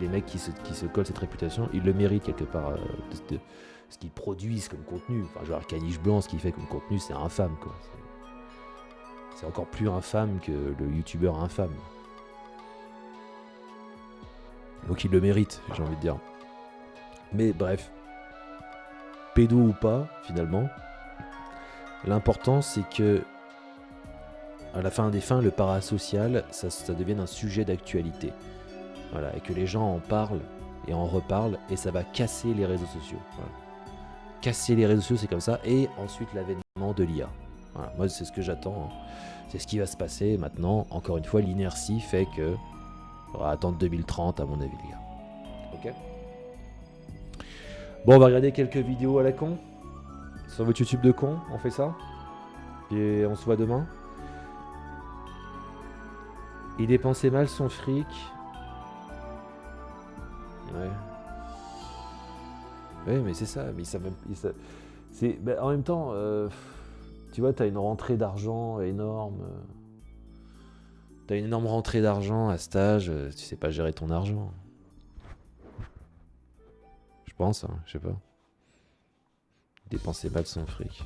mecs qui se collent cette réputation, ils le méritent quelque part. De ce qu'ils produisent comme contenu. Enfin, genre Caniche Blanc, ce qu'il fait comme contenu, c'est infâme, quoi. C'est encore plus infâme que le youtubeur infâme. Donc il le mérite, j'ai envie de dire. Mais bref, pédo ou pas, finalement, l'important c'est que à la fin des fins, le parasocial, ça devienne un sujet d'actualité. Voilà, et que les gens en parlent et en reparlent, et ça va casser les réseaux sociaux. Voilà. Casser les réseaux sociaux, c'est comme ça, et ensuite l'avènement de l'IA. Voilà, moi c'est ce que j'attends. C'est ce qui va se passer maintenant. Encore une fois, l'inertie fait que on va attendre 2030 à mon avis, les gars. Ok. Bon, on va regarder quelques vidéos à la con. Sur votre YouTube de con, on fait ça. Et on se voit demain. Il dépensait mal son fric. Ouais. Ouais, mais c'est ça. Mais en même temps, tu vois, t'as une rentrée d'argent énorme. T'as une énorme rentrée d'argent à cet âge. Tu sais pas gérer ton argent. Je pense, hein, je sais pas. Dépenser mal son fric.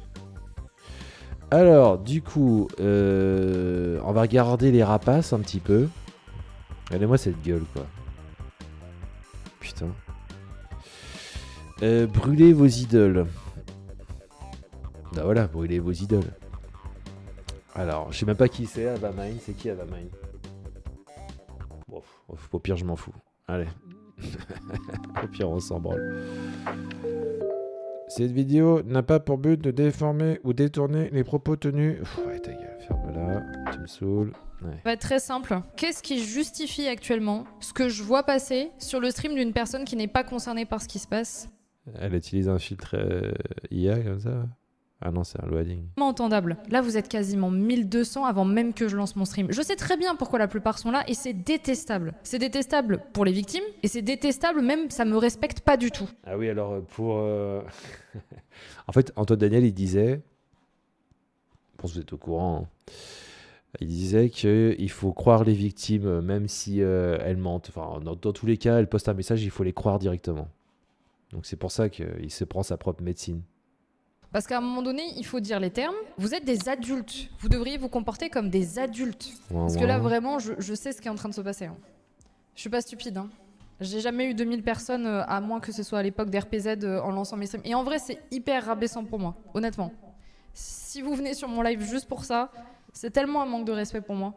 Alors, du coup, on va regarder les rapaces un petit peu. Regardez-moi cette gueule, quoi. Putain. Brûlez vos idoles. Bah voilà, brûlez vos idoles. Alors, je sais même pas qui c'est, Avamine. C'est qui Avamine? Bon, au pire, je m'en fous. Allez. Au pire, on s'en branle. Cette vidéo n'a pas pour but de déformer ou détourner les propos tenus. Ouais, ta gueule, ferme-la. Tu me saoules. Ouais. Ça va être très simple. Qu'est-ce qui justifie actuellement ce que je vois passer sur le stream d'une personne qui n'est pas concernée par ce qui se passe? Elle utilise un filtre IA comme ça? Ah non, c'est un loading. Entendable. Là, vous êtes quasiment 1200 avant même que je lance mon stream. Je sais très bien pourquoi la plupart sont là et c'est détestable. C'est détestable pour les victimes et c'est détestable même, ça me respecte pas du tout. Ah oui, alors pour... en fait, Antoine Daniel, il disait... Je pense que vous êtes au courant. Hein. Il disait qu'il faut croire les victimes même si elles mentent. Enfin, dans tous les cas, elles postent un message, il faut les croire directement. Donc c'est pour ça qu'il se prend sa propre médecine. Parce qu'à un moment donné, il faut dire les termes. Vous êtes des adultes. Vous devriez vous comporter comme des adultes. Parce que là, vraiment, je sais ce qui est en train de se passer. Hein. Je suis pas stupide. Hein. J'ai jamais eu 2000 personnes, à moins que ce soit à l'époque d'RPZ en lançant mes streams. Et en vrai, c'est hyper rabaissant pour moi, honnêtement. Si vous venez sur mon live juste pour ça, c'est tellement un manque de respect pour moi.